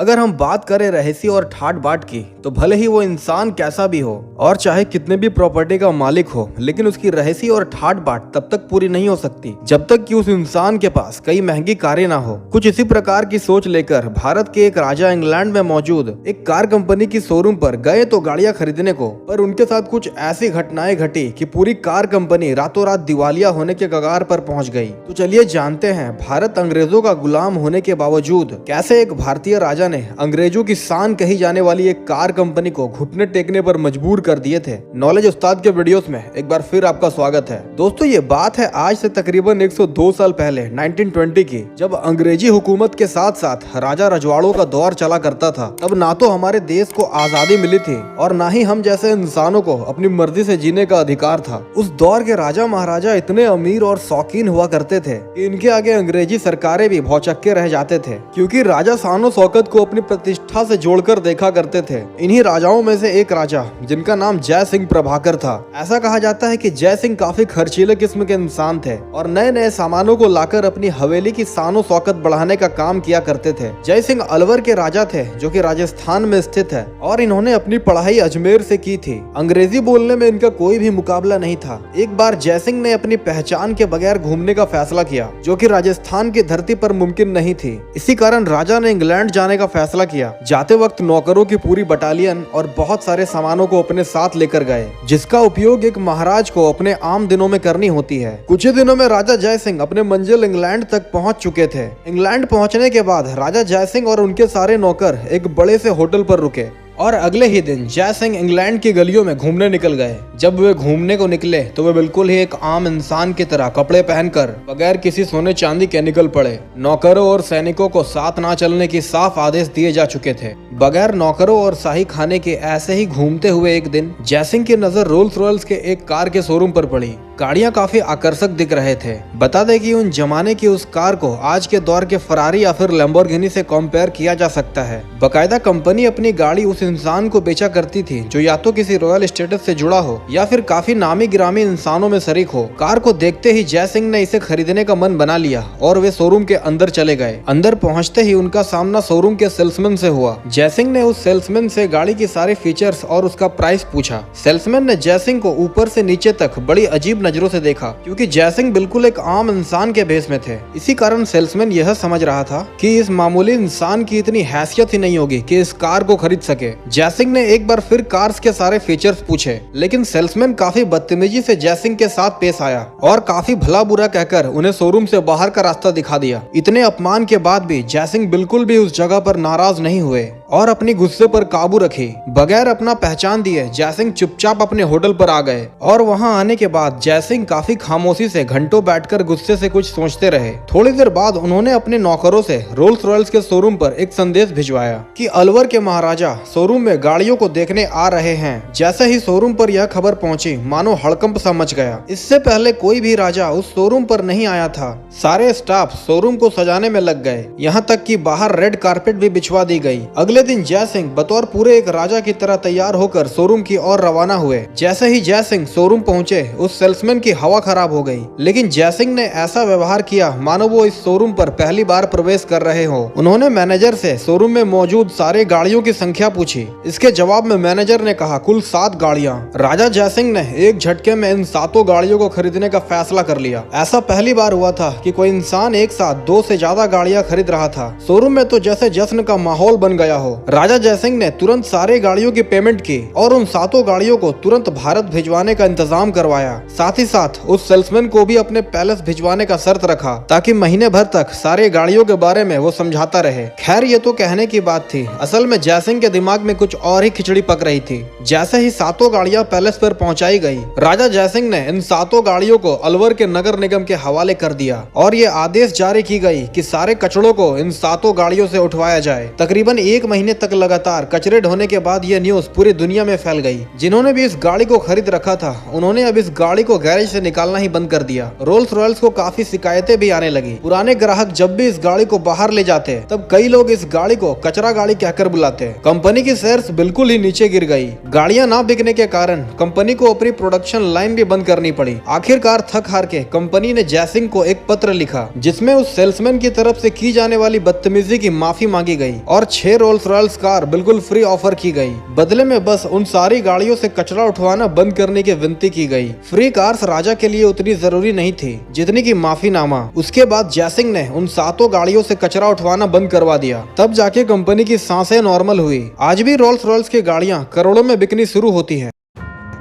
अगर हम बात करें रहस्य और ठाट बाट की, तो भले ही वो इंसान कैसा भी हो और चाहे कितने भी प्रॉपर्टी का मालिक हो, लेकिन उसकी रहस्य और ठाट बाट तब तक पूरी नहीं हो सकती जब तक कि उस इंसान के पास कई महंगी कारें ना हो। कुछ इसी प्रकार की सोच लेकर भारत के एक राजा इंग्लैंड में मौजूद एक कार कंपनी की शोरूम पर गए तो गाड़ियां खरीदने को, पर उनके साथ कुछ ऐसी घटनाएं घटी कि पूरी कार कंपनी रातों रात दिवालिया होने के कगार पर पहुंच गई। तो चलिए जानते हैं भारत अंग्रेजों का गुलाम होने के बावजूद कैसे एक भारतीय राजा ने अंग्रेजों की शान कही जाने वाली एक कार कंपनी को घुटने टेकने पर मजबूर कर दिए थे। नॉलेज उस्ताद के वीडियोस में एक बार फिर आपका स्वागत है। दोस्तों, ये बात है आज से तकरीबन 102 साल पहले 1920 की, जब अंग्रेजी हुकूमत के साथ साथ राजा रजवाड़ों का दौर चला करता था। तब ना तो हमारे देश को आजादी मिली थी और ना ही हम जैसे इंसानों को अपनी मर्जी से जीने का अधिकार था। उस दौर के राजा महाराजा इतने अमीर और शौकीन हुआ करते थे कि इनके आगे अंग्रेजी सरकारें भी भौचक्के रह जाते थे, क्योंकि राजा शान और शौकत को अपनी प्रतिष्ठा से जोड़कर देखा करते थे। इन्हीं राजाओं में से एक राजा जिनका नाम जय सिंह प्रभाकर था। ऐसा कहा जाता है कि जय सिंह काफी खर्चीले किस्म के इंसान थे और नए नए सामानों को लाकर अपनी हवेली की शान शौकत बढ़ाने का काम किया करते थे। जय सिंह अलवर के राजा थे, जो कि राजस्थान में स्थित है, और इन्होंने अपनी पढ़ाई अजमेर से की थी। अंग्रेजी बोलने में इनका कोई भी मुकाबला नहीं था। एक बार जय सिंह ने अपनी पहचान के बगैर घूमने का फैसला किया, जो कि राजस्थान की धरती पर मुमकिन नहीं थी। इसी कारण राजा ने इंग्लैंड जाने का फैसला किया। जाते वक्त नौकरों की पूरी बटालियन और बहुत सारे सामानों को अपने साथ लेकर गए, जिसका उपयोग एक महाराज को अपने आम दिनों में करनी होती है। कुछ ही दिनों में राजा जय सिंह अपने मंजिल इंग्लैंड तक पहुंच चुके थे। इंग्लैंड पहुंचने के बाद राजा जय सिंह और उनके सारे नौकर एक बड़े से होटल पर रुके और अगले ही दिन जय सिंह इंग्लैंड की गलियों में घूमने निकल गए। जब वे घूमने को निकले तो वे बिल्कुल ही एक आम इंसान की तरह कपड़े पहनकर बगैर किसी सोने चांदी के निकल पड़े। नौकरों और सैनिकों को साथ ना चलने की साफ आदेश दिए जा चुके थे। बगैर नौकरों और शाही खाने के ऐसे ही घूमते हुए एक दिन जय सिंह की नजर रोल्स रॉयल्स के एक कार के शोरूम पर पड़ी। गाड़ियां काफी आकर्षक दिख रहे थे। बता दें कि उन जमाने की उस कार को आज के दौर के फरारी या फिर लैम्बोर्गिनी से कंपेयर किया जा सकता है। बकायदा कंपनी अपनी गाड़ी उस इंसान को बेचा करती थी जो या तो किसी रॉयल स्टेटस से जुड़ा हो या फिर काफी नामी गिरामी इंसानों में शरीक हो। कार को देखते ही जय सिंह ने इसे खरीदने का मन बना लिया और वे शोरूम के अंदर चले गए। अंदर पहुंचते ही उनका सामना शोरूम के सेल्समैन से हुआ। जय सिंह ने उस सेल्समैन से गाड़ी की सारे फीचर्स और उसका प्राइस पूछा। सेल्समैन ने जय सिंह को ऊपर से नीचे तक बड़ी अजीब नजरों से देखा, क्योंकि जय सिंह बिल्कुल एक आम इंसान के भेष में थे। इसी कारण सेल्समैन यह समझ रहा था कि इस मामूली इंसान की इतनी हैसियत ही नहीं होगी कि इस कार को खरीद सके। जय सिंह ने एक बार फिर कार्स के सारे फीचर्स पूछे, लेकिन सेल्समैन काफी बदतमीजी से जय सिंह के साथ पेश आया और काफी भला बुरा कहकर उन्हें शोरूम से बाहर का रास्ता दिखा दिया। इतने अपमान के बाद भी जय सिंह बिल्कुल भी उस जगह पर नाराज नहीं हुए और अपनी गुस्से पर काबू रखी। बगैर अपना पहचान दिए जय सिंह चुपचाप अपने होटल पर आ गए और वहां आने के बाद जय सिंह काफी खामोशी से घंटों बैठकर गुस्से से कुछ सोचते रहे। थोड़ी देर बाद उन्होंने अपने नौकरों से रोल्स रॉयल्स के शोरूम पर एक संदेश भिजवाया कि अलवर के महाराजा शोरूम में गाड़ियों को देखने आ रहे हैं। जैसे ही शोरूम पर यह खबर पहुंची, मानो हड़कंप सा मच गया। इससे पहले कोई भी राजा उस शोरूम पर नहीं आया था। सारे स्टाफ शोरूम को सजाने में लग गए, यहाँ तक कि बाहर रेड कारपेट भी बिछवा दी गई। अगले दिन जय सिंह बतौर पूरे एक राजा की तरह तैयार होकर शोरूम की ओर रवाना हुए। जैसे ही जय सिंह शोरूम पहुंचे, उस सेल्समैन की हवा खराब हो गई, लेकिन जय सिंह ने ऐसा व्यवहार किया मानो वो इस शोरूम पर पहली बार प्रवेश कर रहे हो। उन्होंने मैनेजर से शोरूम में मौजूद सारे गाड़ियों की संख्या पूछी। इसके जवाब में मैनेजर ने कहा कुल 7 गाड़ियां। राजा जय सिंह ने एक झटके में इन 7 गाड़ियों को खरीदने का फैसला कर लिया। ऐसा पहली बार हुआ था कि कोई इंसान एक साथ 2 से ज्यादा गाड़ियां खरीद रहा था। शोरूम में तो जैसे जश्न का माहौल बन गया हो। राजा जय सिंह ने तुरंत सारे गाड़ियों की पेमेंट की और उन 7 गाड़ियों को तुरंत भारत भिजवाने का इंतजाम करवाया। साथ ही साथ उस सेल्समैन को भी अपने पैलेस भिजवाने का शर्त रखा, ताकि महीने भर तक सारे गाड़ियों के बारे में वो समझाता रहे। खैर, ये तो कहने की बात थी, असल में जय सिंह के दिमाग में कुछ और ही खिचड़ी पक रही थी। जैसे ही 7 गाड़ियां पैलेस पर पहुंचाई गई, राजा जय सिंह ने इन 7 गाड़ियों को अलवर के नगर निगम के हवाले कर दिया और ये आदेश जारी की गई कि सारे कचड़ों को इन 7 गाड़ियों से उठवाया जाए। तकरीबन 1 महीने महीने तक लगातार कचरे ढोने के बाद यह न्यूज पूरी दुनिया में फैल गई। जिन्होंने भी इस गाड़ी को खरीद रखा था उन्होंने अब इस गाड़ी को गैरेज से निकालना ही बंद कर दिया। रोल्स रॉयल्स को काफी शिकायतें भी आने लगी। पुराने ग्राहक जब भी इस गाड़ी को बाहर ले जाते तब कई लोग इस गाड़ी को कचरा गाड़ी कहकर बुलाते। कंपनी की शेयर्स बिल्कुल ही नीचे गिर गई। गाड़ियां ना बिकने के कारण कंपनी को अपनी प्रोडक्शन लाइन भी बंद करनी पड़ी। आखिरकार थक हार के कंपनी ने जैसिंग को एक पत्र लिखा जिसमें उस सेल्समैन की तरफ से की जाने वाली बदतमीजी की माफी मांगी गई और 6 रोल्स रॉयल्स कार बिल्कुल फ्री ऑफर की गई। बदले में बस उन सारी गाड़ियों से कचरा उठवाना बंद करने की विनती की गई। फ्री कार्स राजा के लिए उतनी जरूरी नहीं थी जितनी की माफीनामा। उसके बाद जैसिंग ने उन 7 गाड़ियों से कचरा उठवाना बंद करवा दिया। तब जाके कंपनी की सांसें नॉर्मल हुई। आज भी रोल्स रॉयल्स की गाड़ियां करोड़ों में बिकनी शुरू होती हैं।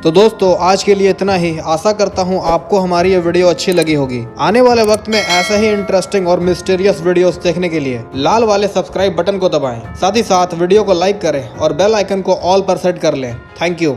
तो दोस्तों आज के लिए इतना ही। आशा करता हूँ आपको हमारी ये वीडियो अच्छी लगी होगी। आने वाले वक्त में ऐसे ही इंटरेस्टिंग और मिस्टीरियस वीडियोस देखने के लिए लाल वाले सब्सक्राइब बटन को दबाएं। साथ ही साथ वीडियो को लाइक करें और बेल आइकन को ऑल पर सेट कर लें। Thank you.